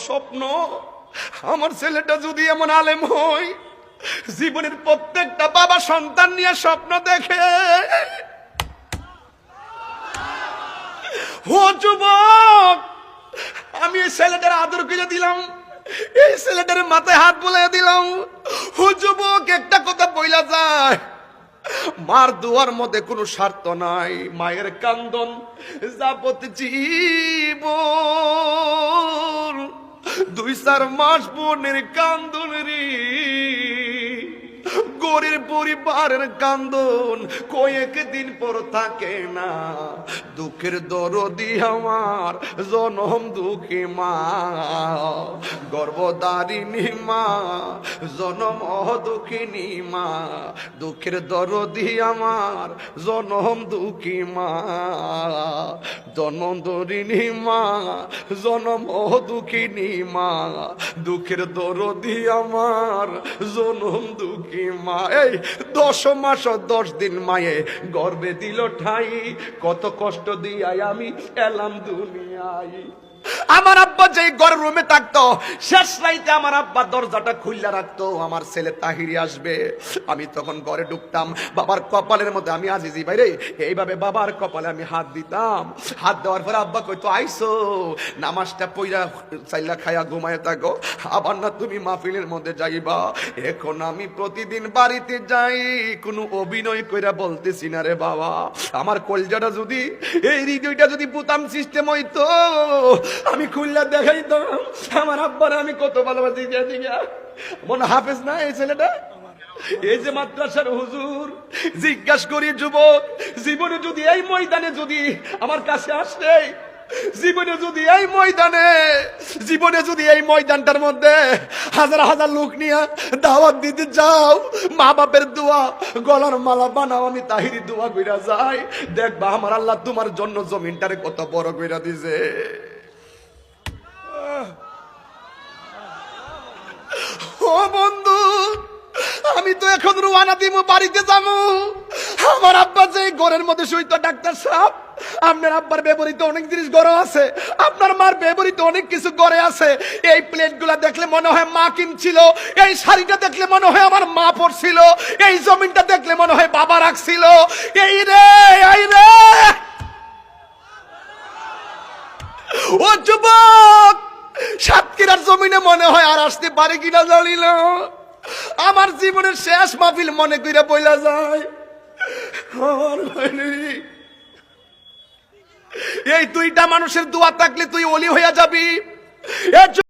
স্বপ্ন আমার ছেলেটা যদি এমন আলেম হয়। জীবনের প্রত্যেকটা বাবা সন্তান নিয়ে স্বপ্ন দেখে। ও যুবক, আমি এই ছেলেটার আদর করে দিলাম, এই ছেলেটার মাথায় হাত বুলিয়ে দিলাম। ও যুবক, একটা কথা বইলা যায়, মার দুয়ার মধ্যে কোনো স্বার্থ নাই। মায়ের কান্দন যাবত জীবন, 2-4 মাস বোনের কান্দন রে, গরিব পরিবারের কান্দন কয়েকদিন পর থাকে না। দুঃখের দরদি আমার জনম দুঃখী মা, গর্ভধারিণী মা, জনম দুঃখিনী মা। দুঃখের দরদি আমার জনম দুঃখী মা, জনম ধরিণী মা, জনম দুঃখিনী মা। দুঃখের দরদি আমার জনম দুঃখী মা। এই 10 মাস 10 দিন মায়ে গর্ভে দিল ঠাই, কত কষ্ট দিয়াই আমি এলাম দুনিয়ায়। আমার আব্বা যেই ঘরের রুমে থাকতো, শেষ রাইতে আমার আব্বা দরজাটা খুললা রাখতো, আমার ছেলে তাহিরি আসবে। আমি তখন ঘরে ঢুকতাম, বাবার কপালের মধ্যে আমি আজিজি ভাই রে এইভাবে বাবার কপালে আমি হাত দিতাম। হাত দেওয়ার পরে আব্বা কইতো, আইসো নামাজটা পইরা চাইলা খায়া ঘুমায় থাকো, আবার না তুমি মাহফিলের মধ্যে যাইবা। এখন আমি প্রতিদিন বাড়িতে যাই, কোনো অভিনয় কইরা বলতেছি না রে বাবা। আমার কলজাটা যদি, এই হৃদয়টা যদি বুতাম সিস্টেম হইতো, আমি খুললা দেখাইতাম আমার আব্বার আমি কত ভালোবাসি। মনে হাফেজ না এই ছেলেটা, এই যে মাদ্রাসার হুজুর। জিজ্ঞাসা করি যুবক, জীবনে যদি এই ময়দানে যদি আমার কাছে আসে, জীবনে যদি এই ময়দানটার মধ্যে হাজার হাজার লোক নিয়ে দাওয়াত দিতে যাও, মা বাপের দোয়া গলার মালা বানাও, আমি তাহিরি দোয়া কইরা যাই, দেখবা আমার আল্লাহ তোমার জন্য জমিনটারে কত বড় কইরা দিছে। ও বন্ধু, আমি তো এখন রুয়ানা দিব, বাড়িতে যাবো। আমার আব্বা যে ঘরের মধ্যে শুইতো, ডাক্তার সাহেব আপনার আব্বার ব্যবহৃত অনেক জিনিস ঘরে আছে, আপনার মার ব্যবহৃত অনেক কিছু ঘরে আছে। এই প্লেটগুলা দেখলে মনে হয় মা কিনছিল, এই শাড়িটা দেখলে মনে হয় আমার মা পরছিল, এই জমিনটা দেখলে মনে হয় বাবা রাখছিল। এই রে ও যুবক, সাতক্ষীরার জমিনে মনে হয় আর আসতে পারে কিনা জানি না। আমার জীবনের শেষ মাহফিল মনে কইরা বইলা যায়। এই 2টা মানুষের দোয়া থাকলে তুই ওলি হইয়া যাবি।